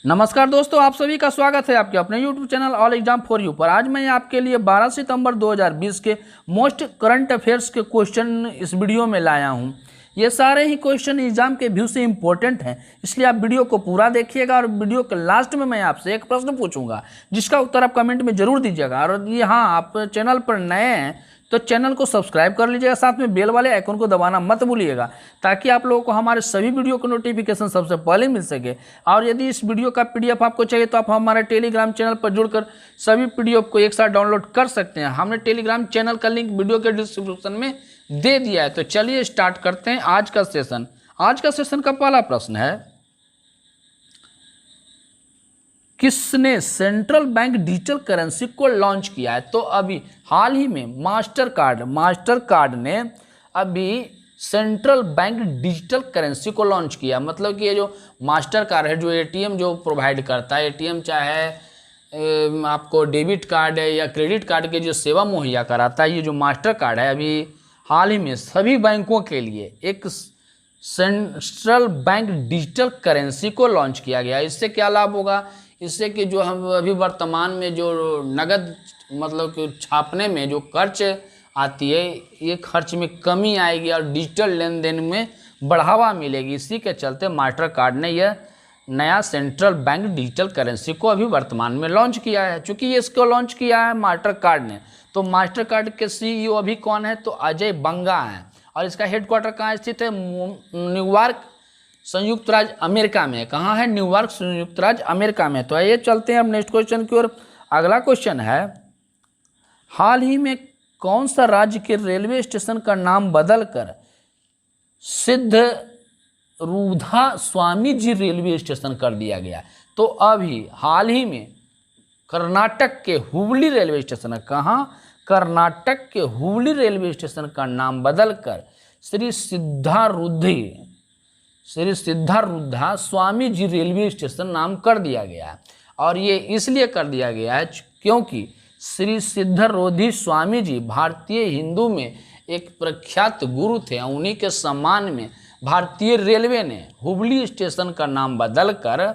नमस्कार दोस्तों, आप सभी का स्वागत है आपके अपने YouTube channel all exam for you पर। आज मैं आपके लिए 12 सितंबर 2020 के मोस्ट करंट अफेयर्स के क्वेश्चन इस वीडियो में लाया हूं। ये सारे ही क्वेश्चन एग्जाम के व्यू से इंपॉर्टेंट हैं, इसलिए आप वीडियो को पूरा देखिएगा। और वीडियो के लास्ट में मैं आपसे एक प्रश्न पूछूंगा जिसका उत्तर आप कमेंट में जरूर दीजिएगा। और ये हाँ, आप चैनल पर नए हैं तो चैनल को सब्सक्राइब कर लीजिएगा, साथ में बेल वाले आइकन को दबाना मत भूलिएगा ताकि आप लोगों को हमारे सभी वीडियो का नोटिफिकेशन सबसे पहले मिल सके। और यदि इस वीडियो का पीडीएफ आपको चाहिए तो आप हमारे टेलीग्राम चैनल पर जुड़कर सभी पीडीएफ को एक साथ डाउनलोड कर सकते हैं। हमने टेलीग्राम चैनल का लिंक वीडियो के डिस्क्रिप्शन में दे दिया है। तो चलिए स्टार्ट करते हैं आज का सेशन। आज का सेशन का पहला प्रश्न है, किसने सेंट्रल बैंक डिजिटल करेंसी को लॉन्च किया है? तो अभी हाल ही में मास्टर कार्ड ने अभी सेंट्रल बैंक डिजिटल करेंसी को लॉन्च किया। मतलब कि ये जो मास्टर कार्ड है, जो एटीएम जो प्रोवाइड करता है, एटीएम चाहे आपको डेबिट कार्ड है या क्रेडिट कार्ड के जो सेवा मुहैया कराता है, ये जो मास्टर कार्ड है अभी हाल ही में सभी बैंकों के लिए एक सेंट्रल बैंक डिजिटल करेंसी को लॉन्च किया गया। इससे क्या लाभ होगा? इससे कि जो हम अभी वर्तमान में जो नगद मतलब कि छापने में जो खर्च आती है, ये खर्च में कमी आएगी और डिजिटल लेन देन में बढ़ावा मिलेगी। इसी के चलते मास्टर कार्ड ने यह नया सेंट्रल बैंक डिजिटल करेंसी को अभी वर्तमान में लॉन्च किया है। चूँकि ये इसको लॉन्च किया है मास्टर कार्ड ने, तो मास्टर कार्ड के सीईओ अभी कौन है? तो अजय बंगा हैं। और इसका हेडक्वार्टर कहाँ स्थित है? न्यूयॉर्क संयुक्त राज्य अमेरिका में। कहाँ है? न्यूयॉर्क संयुक्त राज्य अमेरिका में। तो आइए चलते हैं अब नेक्स्ट क्वेश्चन की ओर। अगला क्वेश्चन है, हाल ही में कौन सा राज्य के रेलवे स्टेशन का नाम बदलकर सिद्धरूधा स्वामी जी रेलवे स्टेशन कर दिया गया? तो अभी हाल ही में कर्नाटक के हुबली रेलवे स्टेशन है। कहाँ? कर्नाटक के हुबली रेलवे स्टेशन का नाम बदलकर श्री सिद्धारूढ़ा स्वामी जी रेलवे स्टेशन नाम कर दिया गया है। और ये इसलिए कर दिया गया है क्योंकि श्री सिद्धारूढ़ी स्वामी जी भारतीय हिंदू में एक प्रख्यात गुरु थे। उन्हीं के सम्मान में भारतीय रेलवे ने हुबली स्टेशन का नाम बदलकर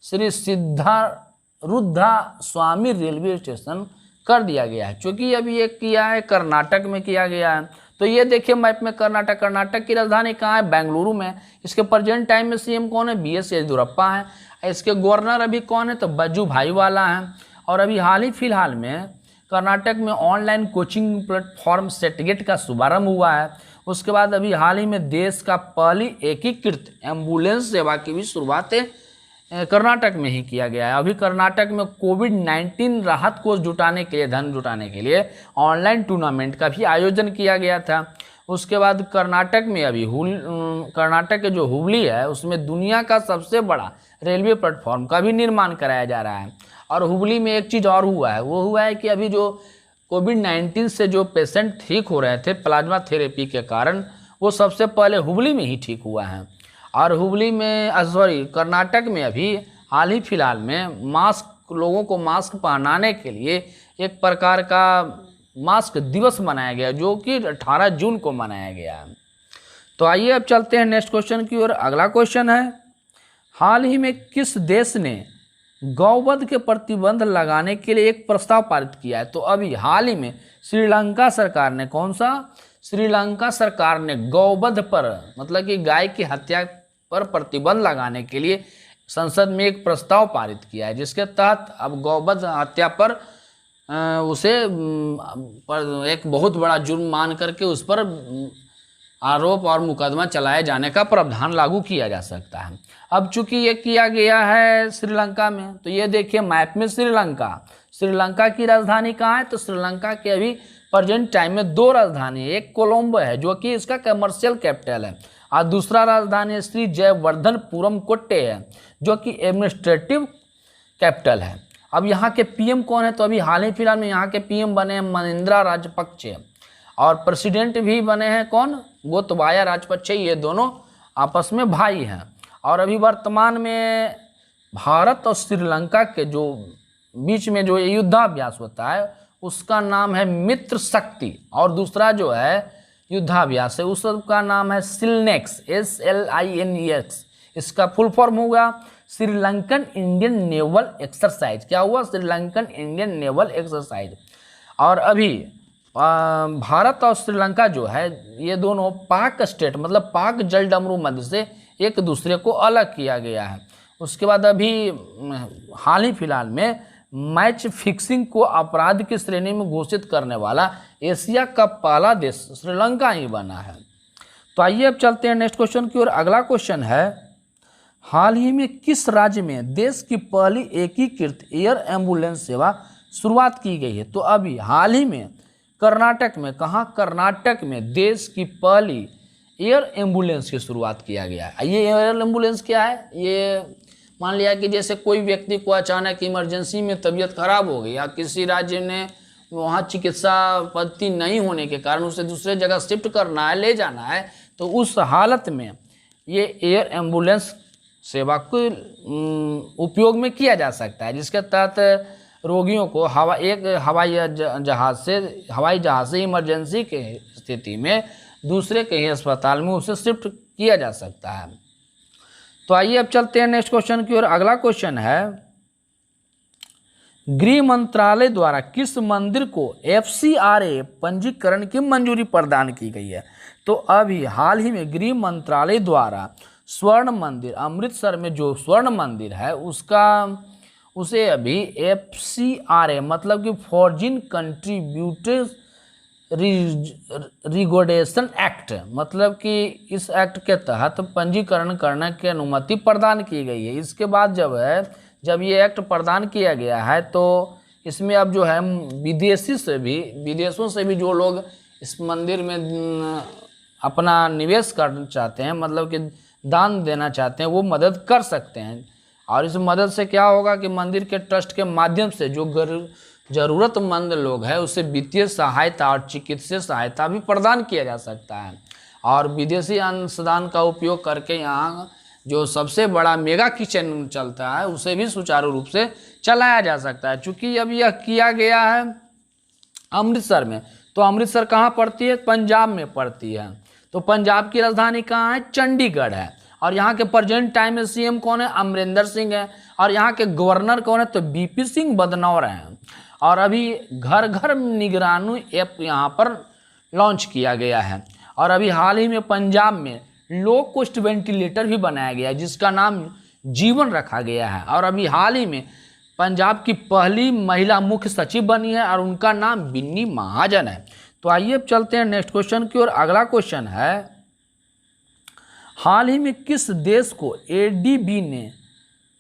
श्री सिद्धारूढ़ा स्वामी रेलवे स्टेशन कर दिया गया है। चूँकि अभी ये किया है कर्नाटक में किया गया है। तो ये देखिए मैप में कर्नाटक की राजधानी कहाँ है? बेंगलुरु में। इसके प्रेजेंट टाइम में सीएम कौन है? बीएस येदियुरप्पा है। इसके गवर्नर अभी कौन है? तो वजुभाई वाला है। और अभी हाल ही फिलहाल में कर्नाटक में ऑनलाइन कोचिंग प्लेटफॉर्म सेटगेट का शुभारंभ हुआ है। उसके बाद अभी हाल ही में देश का पहली एकीकृत एम्बुलेंस सेवा की भी शुरुआत कर्नाटक में ही किया गया है। अभी कर्नाटक में कोविड-19 राहत कोष जुटाने के लिए, धन जुटाने के लिए ऑनलाइन टूर्नामेंट का भी आयोजन किया गया था। उसके बाद कर्नाटक में अभी कर्नाटक के जो हुबली है उसमें दुनिया का सबसे बड़ा रेलवे प्लेटफॉर्म का भी निर्माण कराया जा रहा है। और हुबली में एक चीज़ और हुआ है, वो हुआ है कि अभी जो कोविड-19 से जो पेशेंट ठीक हो रहे थे प्लाज्मा थेरेपी के कारण, वो सबसे पहले हुबली में ही ठीक हुआ है। और हुबली में कर्नाटक में अभी हाल ही फिलहाल में लोगों को मास्क पहनाने के लिए एक प्रकार का मास्क दिवस मनाया गया, जो कि 18 जून को मनाया गया है। तो आइए अब चलते हैं नेक्स्ट क्वेश्चन की ओर। अगला क्वेश्चन है, हाल ही में किस देश ने गौवध के प्रतिबंध लगाने के लिए एक प्रस्ताव पारित किया है? तो अभी हाल ही में श्रीलंका सरकार ने, कौन सा? श्रीलंका सरकार ने गौवध पर, मतलब कि गाय की हत्या पर प्रतिबंध लगाने के लिए संसद में एक प्रस्ताव पारित किया है, जिसके तहत अब गौवध हत्या पर उसे एक बहुत बड़ा जुर्म मान करके उस पर आरोप और मुकदमा चलाए जाने का प्रावधान लागू किया जा सकता है। अब चूंकि ये किया गया है श्रीलंका में, तो ये देखिए मैप में श्रीलंका की राजधानी कहाँ है? तो श्रीलंका के अभी प्रेजेंट टाइम में 2 राजधानी है। एक कोलंबो है जो कि इसका कमर्शियल कैपिटल है, और दूसरा राजधानी श्री जयवर्धनपुरम कोट्टे है जो कि एडमिनिस्ट्रेटिव कैपिटल है। अब यहाँ के पीएम कौन है? तो अभी हाल ही फिलहाल में यहाँ के पीएम बने हैं महिंद्रा राजपक्षे, और प्रेसिडेंट भी बने हैं कौन? गोतबाया राजपक्षे। ये दोनों आपस में भाई हैं। और अभी वर्तमान में भारत और श्रीलंका के जो बीच में जो युद्धाभ्यास होता है उसका नाम है मित्र शक्ति, और दूसरा जो है युद्धाभ्यास है उसका नाम है सिलनेक्स, SLINEX। इसका फुल फॉर्म होगा श्रीलंकन इंडियन नेवल एक्सरसाइज। क्या हुआ? Sri Lankan Indian naval exercise. और अभी भारत और श्रीलंका जो है ये दोनों पाक स्टेट मतलब पाक जलडमरू मध्य से एक दूसरे को अलग किया गया है। उसके बाद अभी हाल ही फिलहाल में मैच फिक्सिंग को अपराध की श्रेणी में घोषित करने वाला एशिया का पहला देश श्रीलंका ही बना है। तो आइए अब चलते हैं नेक्स्ट क्वेश्चन की ओर। अगला क्वेश्चन है, हाल ही में किस राज्य में देश की पहली एकीकृत एयर एम्बुलेंस सेवा शुरुआत की गई है? तो अभी हाल ही में कर्नाटक में, कहाँ? कर्नाटक में देश की पहली एयर एम्बुलेंस की शुरुआत किया गया है। ये एयर एम्बुलेंस क्या है? ये मान लिया कि जैसे कोई व्यक्ति को अचानक इमरजेंसी में तबीयत खराब हो गई या किसी राज्य ने वहाँ चिकित्सा पद्धति नहीं होने के कारण उसे दूसरे जगह शिफ्ट करना है, ले जाना है, तो उस हालत में ये एयर एम्बुलेंस सेवा को उपयोग में किया जा सकता है, जिसके तहत रोगियों को हवाई जहाज से इमरजेंसी के स्थिति में दूसरे कहीं अस्पताल में उसे शिफ्ट किया जा सकता है। तो आइए अब चलते हैं नेक्स्ट क्वेश्चन की ओर। अगला क्वेश्चन है, गृह मंत्रालय द्वारा किस मंदिर को FCRA पंजीकरण की मंजूरी प्रदान की गई है? तो अभी हाल ही में गृह मंत्रालय द्वारा स्वर्ण मंदिर अमृतसर में जो स्वर्ण मंदिर है उसे अभी FCRA मतलब कि फॉरेन कंट्रीब्यूटर्स रिगोडेशन एक्ट मतलब कि इस एक्ट के तहत पंजीकरण करने की अनुमति प्रदान की गई है। इसके बाद जब ये एक्ट प्रदान किया गया है तो इसमें अब जो है विदेशों से भी जो लोग इस मंदिर में अपना निवेश करना चाहते हैं मतलब कि दान देना चाहते हैं वो मदद कर सकते हैं। और इस मदद से क्या होगा कि मंदिर के ट्रस्ट के माध्यम से जो ज़रूरतमंद लोग हैं उसे वित्तीय सहायता और चिकित्सीय सहायता भी प्रदान किया जा सकता है। और विदेशी अंशदान का उपयोग करके यहाँ जो सबसे बड़ा मेगा किचन चलता है उसे भी सुचारू रूप से चलाया जा सकता है। चूँकि अब यह किया गया है अमृतसर में, तो अमृतसर कहाँ पड़ती है? पंजाब में पड़ती है। तो पंजाब की राजधानी कहाँ है? चंडीगढ़ है। और यहाँ के प्रेजेंट टाइम में CM कौन है? अमरिंदर सिंह है। और यहाँ के गवर्नर कौन है? तो BP सिंह बदनौर हैं। और अभी घर घर निगरानी ऐप यहाँ पर लॉन्च किया गया है। और अभी हाल ही में पंजाब में लो कॉस्ट वेंटिलेटर भी बनाया गया है जिसका नाम जीवन रखा गया है। और अभी हाल ही में पंजाब की पहली महिला मुख्य सचिव बनी है और उनका नाम बिन्नी महाजन है। तो आइए अब चलते हैं नेक्स्ट क्वेश्चन की ओर। अगला क्वेश्चन है, हाल ही में किस देश को ADB ने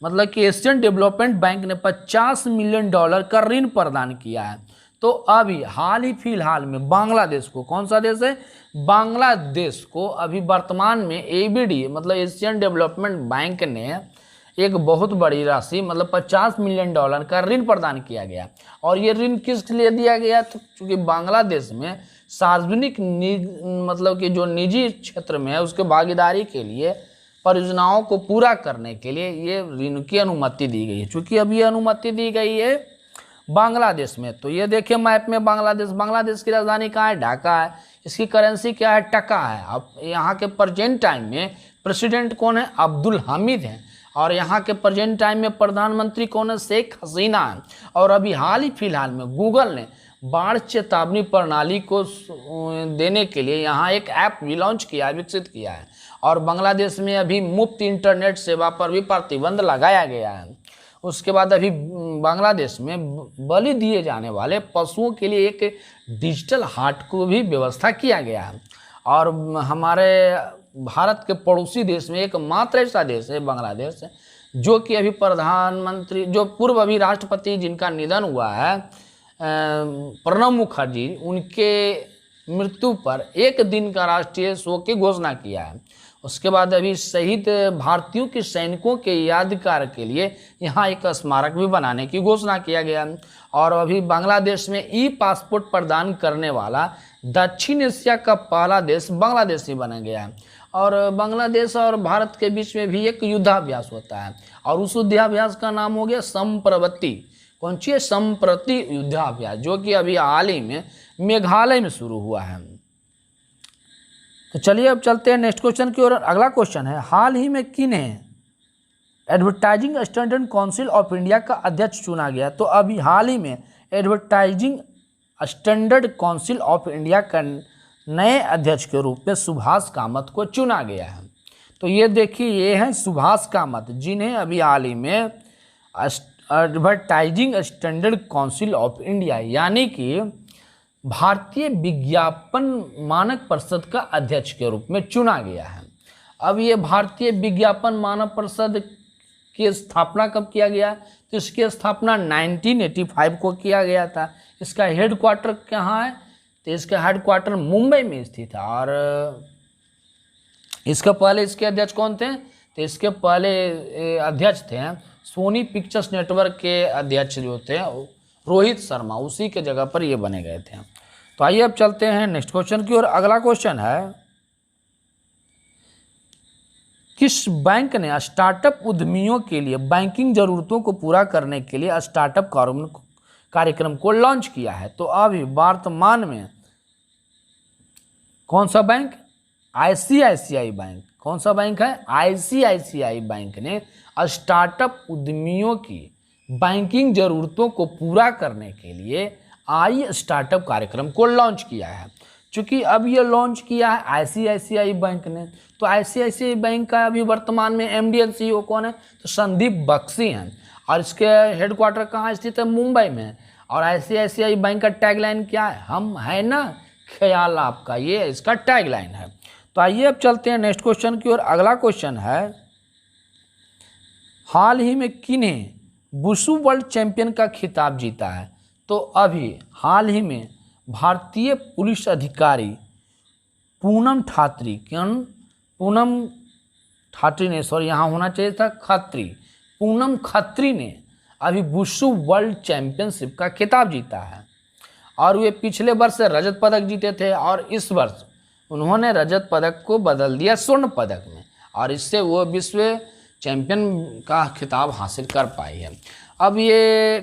मतलब कि एशियन डेवलपमेंट बैंक ने $50 मिलियन का ऋण प्रदान किया है? तो अभी हाल ही फिलहाल में बांग्लादेश को, कौन सा देश है? बांग्लादेश को अभी वर्तमान में ABD मतलब एशियन डेवलपमेंट बैंक ने एक बहुत बड़ी राशि मतलब $50 मिलियन का ऋण प्रदान किया गया। और ये ऋण किस लिए दिया गया? तो चूँकि बांग्लादेश में सार्वजनिक मतलब कि जो निजी क्षेत्र में है उसके भागीदारी के लिए परियोजनाओं को पूरा करने के लिए ये ऋण की अनुमति दी गई है। चूँकि अब ये अनुमति दी गई है बांग्लादेश में, तो ये देखिए मैप में बांग्लादेश की राजधानी कहाँ है? ढाका है। इसकी करेंसी क्या है? टका है। अब यहाँ के प्रेजेंट टाइम में प्रेसिडेंट कौन है? अब्दुल हामिद हैं। और यहाँ के प्रेजेंट टाइम में प्रधानमंत्री कौन है? शेख हसीना है। और अभी हाल ही फिलहाल में गूगल ने बाढ़ चेतावनी प्रणाली को देने के लिए यहाँ एक ऐप भी लॉन्च किया, विकसित किया है। और बांग्लादेश में अभी मुफ्त इंटरनेट सेवा पर भी प्रतिबंध लगाया गया है। उसके बाद अभी बांग्लादेश में बलि दिए जाने वाले पशुओं के लिए एक डिजिटल हाट को भी व्यवस्था किया गया है। और हमारे भारत के पड़ोसी देश में एकमात्र ऐसा देश है बांग्लादेश, जो कि अभी प्रधानमंत्री जो पूर्व अभी राष्ट्रपति जिनका निधन हुआ है प्रणब मुखर्जी, उनके मृत्यु पर एक दिन का राष्ट्रीय शोक की घोषणा किया है। उसके बाद अभी शहीद भारतीयों के सैनिकों के यादगार के लिए यहाँ एक स्मारक भी बनाने की घोषणा किया गया। और अभी बांग्लादेश में ई-पासपोर्ट प्रदान करने वाला दक्षिण एशिया का पहला देश बांग्लादेश ही बना गया है। और बांग्लादेश और भारत के बीच में भी एक युद्धाभ्यास होता है और उस युद्धाभ्यास का नाम हो गया संप्रति। कौन सी है? संप्रति युद्धाभ्यास, जो कि अभी हाल ही में मेघालय में शुरू हुआ है। तो चलिए अब चलते हैं नेक्स्ट क्वेश्चन की ओर। अगला क्वेश्चन है, हाल ही में किन्हें advertising standard council of India का अध्यक्ष चुना गया। तो अभी हाल ही में advertising standard council of India का नए अध्यक्ष के रूप में सुभाष कामत को चुना गया है। तो ये देखिए, ये हैं सुभाष कामत, जिन्हें अभी हाल ही में advertising standard council of India यानी कि भारतीय विज्ञापन मानक परिषद का अध्यक्ष के रूप में चुना गया है। अब ये भारतीय विज्ञापन मानक परिषद की स्थापना कब किया गया? तो इसकी स्थापना 1985 को किया गया था। इसका हेडक्वार्टर कहाँ है? तो इसका हेडक्वार्टर मुंबई में स्थित है। और इसके पहले इसके अध्यक्ष कौन थे? तो इसके पहले अध्यक्ष थे सोनी पिक्चर्स नेटवर्क के अध्यक्ष जो थे रोहित शर्मा, उसी के जगह पर ये बने गए थे। तो आइए अब चलते हैं नेक्स्ट क्वेश्चन की ओर। अगला क्वेश्चन है, किस बैंक ने स्टार्टअप उद्यमियों के लिए बैंकिंग जरूरतों को पूरा करने के लिए स्टार्टअप कार्यक्रम को लॉन्च किया है? तो अभी वर्तमान में कौन सा बैंक? ICICI bank. कौन सा बैंक है? आईसीआईसीआई बैंक ने स्टार्टअप उद्यमियों की बैंकिंग जरूरतों को पूरा करने के लिए आई स्टार्टअप कार्यक्रम को लॉन्च किया है। चूँकि अब ये लॉन्च किया है आईसीआईसीआई बैंक ने, तो आईसीआईसीआई बैंक का अभी वर्तमान में एमडी एंड सीईओ कौन है? तो संदीप बख्शी हैं। और इसके हेडक्वार्टर कहाँ स्थित है? मुंबई में। और आईसीआईसीआई बैंक का टैगलाइन क्या है? हम है ना ख्याल आपका, ये इसका टैगलाइन है। तो आइए अब चलते हैं नेक्स्ट क्वेश्चन की ओर। अगला क्वेश्चन है, हाल ही में किन्हें वुशु वर्ल्ड चैंपियन का खिताब जीता है? तो अभी हाल ही में भारतीय पुलिस अधिकारी पूनम ठात्री ने, सॉरी यहाँ होना चाहिए था खत्री, पूनम खत्री ने अभी वुशु वर्ल्ड चैंपियनशिप का खिताब जीता है। और वे पिछले वर्ष रजत पदक जीते थे और इस वर्ष उन्होंने रजत पदक को बदल दिया स्वर्ण पदक में, और इससे वो विश्व चैंपियन का खिताब हासिल कर पाई है। अब ये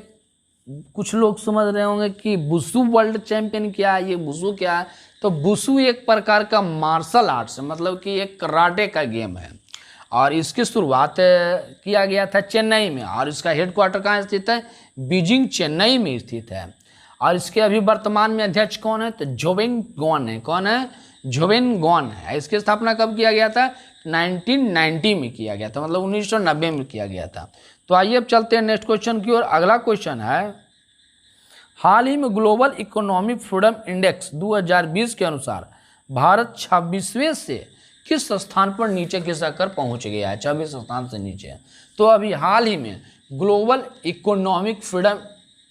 कुछ लोग समझ रहे होंगे कि वुशु वर्ल्ड चैंपियन क्या है, ये वुशु क्या है? तो वुशु एक प्रकार का मार्शल आर्ट्स है, मतलब कि एक कराटे का गेम है। और इसकी शुरुआत किया गया था चेन्नई में, और इसका हेडक्वार्टर कहाँ स्थित है? बीजिंग, चेन्नई में स्थित है। और इसके अभी वर्तमान में अध्यक्ष कौन है? तो जोवेन गॉन है। कौन है? जोवेन गॉन है। इसकी स्थापना कब किया गया था? 1990 में किया गया था, मतलब 1990 में किया गया था। तो आइए अब चलते हैं नेक्स्ट क्वेश्चन की ओर। अगला क्वेश्चन है, हाल ही में ग्लोबल इकोनॉमिक फ्रीडम इंडेक्स 2020 के अनुसार भारत 26वें से किस स्थान पर नीचे खिसक पहुंच गया है? 26 स्थान से नीचे। तो अभी हाल ही में ग्लोबल इकोनॉमिक फ्रीडम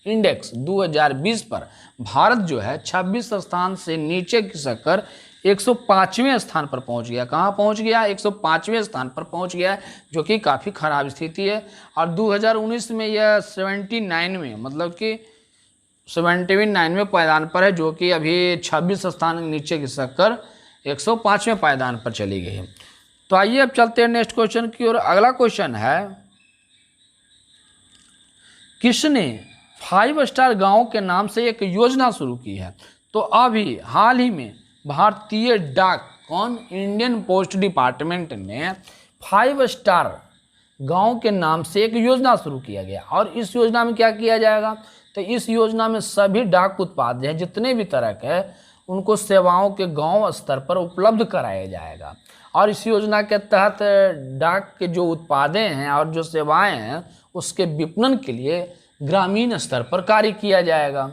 इंडेक्स 2020 पर भारत जो है 26 स्थान से नीचे खिसक कर 105वें स्थान पर पहुंच गया। कहाँ पहुंच गया? 105वें स्थान पर पहुंच गया, जो कि काफ़ी ख़राब स्थिति है। और 2019 में यह 79 में, मतलब कि 79वें पायदान पर है, जो कि अभी 26 स्थान नीचे खिसक कर 105वें पायदान पर चली गई है। तो आइए अब चलते हैं नेक्स्ट क्वेश्चन की ओर। अगला क्वेश्चन है, किसने 5 स्टार गांव के नाम से एक योजना शुरू की है? तो अभी हाल ही में भारतीय डाक, कौन? इंडियन पोस्ट डिपार्टमेंट ने 5 स्टार गांव के नाम से एक योजना शुरू किया गया। और इस योजना में क्या किया जाएगा? तो इस योजना में सभी डाक उत्पाद हैं, जितने भी तरह के, उनको सेवाओं के गांव स्तर पर उपलब्ध कराया जाएगा। और इस योजना के तहत डाक के जो उत्पादें हैं और जो सेवाएं हैं, उसके विपणन के लिए ग्रामीण स्तर पर कार्य किया जाएगा।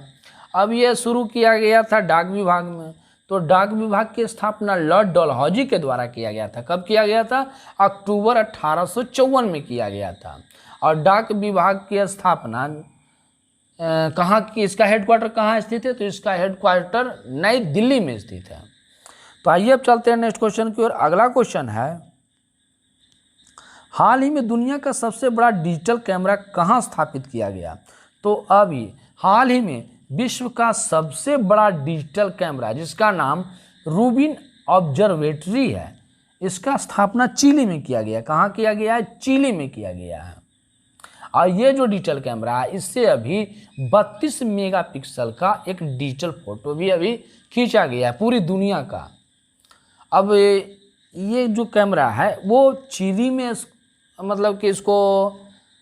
अब यह शुरू किया गया था डाक विभाग में। तो डाक विभाग की स्थापना लॉर्ड डलहौजी के द्वारा किया गया था। कब किया गया था? अक्टूबर 1854 में किया गया था। और डाक विभाग की स्थापना कहाँ की, इसका हेडक्वार्टर कहाँ स्थित है? तो इसका हेडक्वार्टर नई दिल्ली में स्थित है। तो आइए अब चलते हैं नेक्स्ट क्वेश्चन की ओर। अगला क्वेश्चन है, हाल ही में दुनिया का सबसे बड़ा डिजिटल कैमरा कहाँ स्थापित किया गया? तो अभी हाल ही में विश्व का सबसे बड़ा डिजिटल कैमरा, जिसका नाम रूबिन ऑब्जर्वेटरी है, इसका स्थापना चिली में किया गया। कहाँ किया गया है? चिली में किया गया है। और ये जो डिजिटल कैमरा है, इससे अभी 32 मेगापिक्सल का एक डिजिटल फोटो भी अभी खींचा गया है पूरी दुनिया का। अब ये जो कैमरा है वो चिली में मतलब कि इसको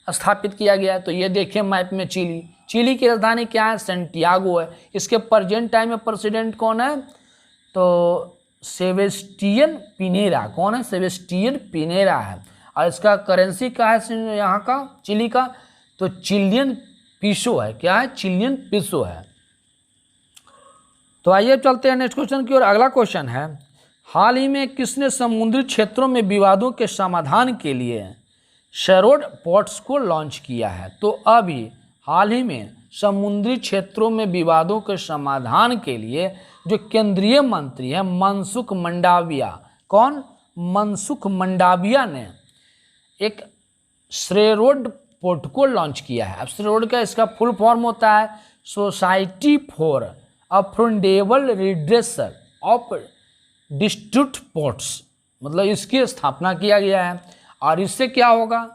स्थापित किया गया है? तो ये देखिए मैप में चिली की राजधानी क्या है? सैंटियागो है। इसके प्रेजेंट टाइम में प्रेसिडेंट कौन है? तो सेबेस्टियन पिनेरा। कौन है? सेबेस्टियन पिनेरा है। और इसका करेंसी क्या है यहाँ का, चिली का? तो चिलियन पीसो है। क्या है? चिलियन पीसो है। तो आइए चलते हैं नेक्स्ट क्वेश्चन की ओर। अगला क्वेश्चन है, हाल ही में किसने समुद्री क्षेत्रों में विवादों के समाधान के लिए शेरोड पोर्ट्स को लॉन्च किया है? तो अभी हाल ही में समुद्री क्षेत्रों में विवादों के समाधान के लिए जो केंद्रीय मंत्री है मनसुख मंडाविया, कौन? मनसुख मंडाविया ने एक शेरोड पोर्ट को लॉन्च किया है। अब शेरोड का इसका फुल फॉर्म होता है society for affordable redressal of district ports, मतलब इसकी स्थापना किया गया है। और इससे क्या होगा?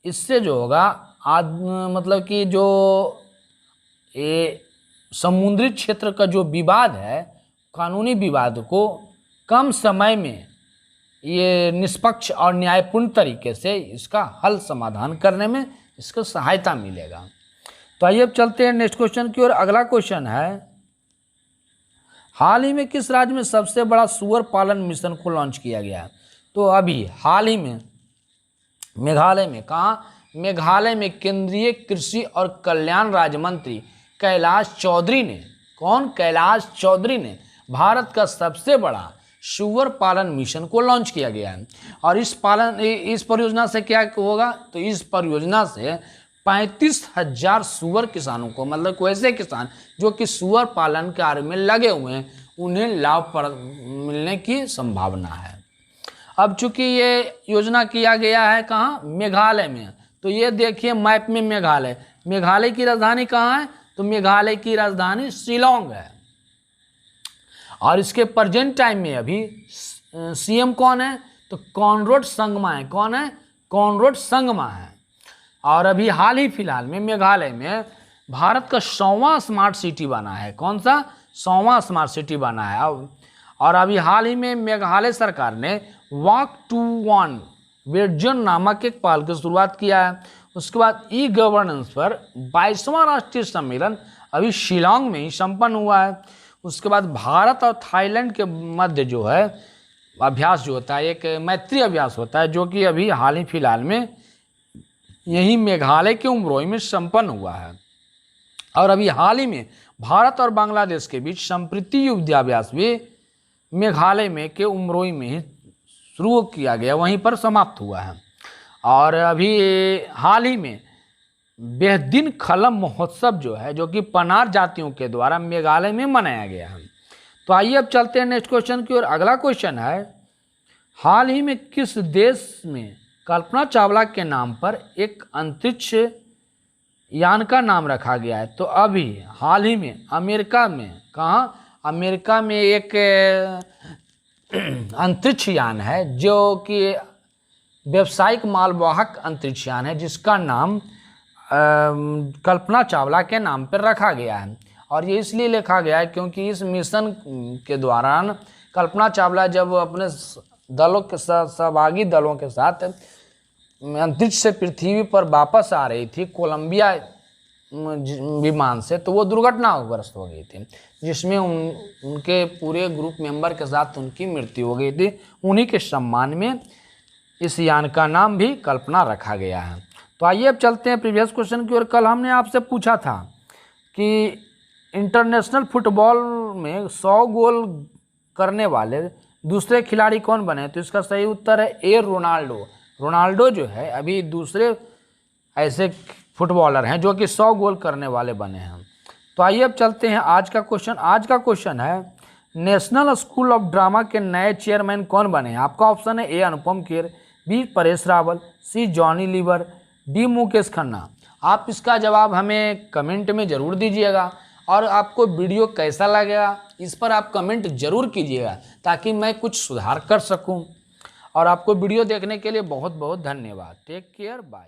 इससे जो होगा मतलब कि जो ये समुद्री क्षेत्र का जो विवाद है, कानूनी विवाद को कम समय में ये निष्पक्ष और न्यायपूर्ण तरीके से इसका हल समाधान करने में इसको सहायता मिलेगा। तो आइए अब चलते हैं नेक्स्ट क्वेश्चन की ओर। अगला क्वेश्चन है, हाल ही में किस राज्य में सबसे बड़ा सुअर पालन मिशन को लॉन्च किया गया? तो अभी हाल ही में मेघालय में, कहाँ? मेघालय में केंद्रीय कृषि और कल्याण राज्य मंत्री कैलाश चौधरी ने, कौन? कैलाश चौधरी ने भारत का सबसे बड़ा सुअर पालन मिशन को लॉन्च किया गया है। और इस परियोजना से क्या होगा? तो इस परियोजना से 35,000 सुअर किसानों को, मतलब कोई ऐसे किसान जो कि सुअर पालन कार्य में लगे हुए हैं, उन्हें लाभ मिलने की संभावना है। अब चूंकि ये योजना किया गया है कहाँ? मेघालय में। तो ये देखिए मैप में मेघालय की राजधानी कहाँ है? तो मेघालय की राजधानी शिलोंग है। और इसके प्रेजेंट टाइम में अभी सीएम कौन है? तो कॉनराड संगमा है। कौन है? कॉनराड संगमा है। और अभी हाल ही फिलहाल में मेघालय में भारत का 100वां स्मार्ट सिटी बना है। कौन सा? 100वां स्मार्ट सिटी बना है। और अभी हाल ही में मेघालय सरकार ने वॉक टू वन विजन नामक एक पहल की शुरुआत किया है। उसके बाद ई गवर्नेंस पर 22वां राष्ट्रीय सम्मेलन अभी शिलोंग में ही संपन्न हुआ है। उसके बाद भारत और थाईलैंड के मध्य जो है अभ्यास जो होता है, एक मैत्री अभ्यास होता है, जो कि अभी हाल ही फिलहाल में यही मेघालय के उमरोई में संपन्न हुआ है। और अभी हाल ही में भारत और बांग्लादेश के बीच संप्रीति युद्धाभ्यास भी मेघालय में के उमरोई में ही शुरू किया गया, वहीं पर समाप्त हुआ है। और अभी हाल ही में बेहदीन खलम महोत्सव जो है, जो कि पनार जातियों के द्वारा मेघालय में मनाया गया है। तो आइए अब चलते हैं नेक्स्ट क्वेश्चन की ओर। अगला क्वेश्चन है, हाल ही में किस देश में कल्पना चावला के नाम पर एक अंतरिक्ष यान का नाम रखा गया है? तो अभी हाल ही में अमेरिका में, कहाँ? अमेरिका में एक अंतरिक्ष यान है जो कि व्यावसायिक मालवाहक अंतरिक्ष यान है, जिसका नाम कल्पना चावला के नाम पर रखा गया है। और ये इसलिए लिखा गया है क्योंकि इस मिशन के दौरान कल्पना चावला जब अपने दलों के साथ, सहभागी दलों के साथ अंतरिक्ष से पृथ्वी पर वापस आ रही थी कोलंबिया विमान से, तो वो दुर्घटनाग्रस्त हो गई थी, जिसमें उनके पूरे ग्रुप मेंबर के साथ उनकी मृत्यु हो गई थी। उन्हीं के सम्मान में इस यान का नाम भी कल्पना रखा गया है। तो आइए अब चलते हैं प्रीवियस क्वेश्चन की ओर। कल हमने आपसे पूछा था कि इंटरनेशनल फुटबॉल में 100 गोल करने वाले दूसरे खिलाड़ी कौन बने? तो इसका सही उत्तर है ए रोनाल्डो। रोनाल्डो जो है अभी दूसरे ऐसे फुटबॉलर हैं जो कि 100 गोल करने वाले बने हैं। तो आइए अब चलते हैं आज का क्वेश्चन। आज का क्वेश्चन है, नेशनल स्कूल ऑफ ड्रामा के नए चेयरमैन कौन बने हैं? आपका ऑप्शन है A Anupam Kher, B Paresh Rawal, C Johnny Lever, D Mukesh Khanna. आप इसका जवाब हमें कमेंट में ज़रूर दीजिएगा। और आपको वीडियो कैसा लगेगा इस पर आप कमेंट ज़रूर कीजिएगा, ताकि मैं कुछ सुधार कर सकूं। और आपको वीडियो देखने के लिए बहुत बहुत धन्यवाद। Take care, bye.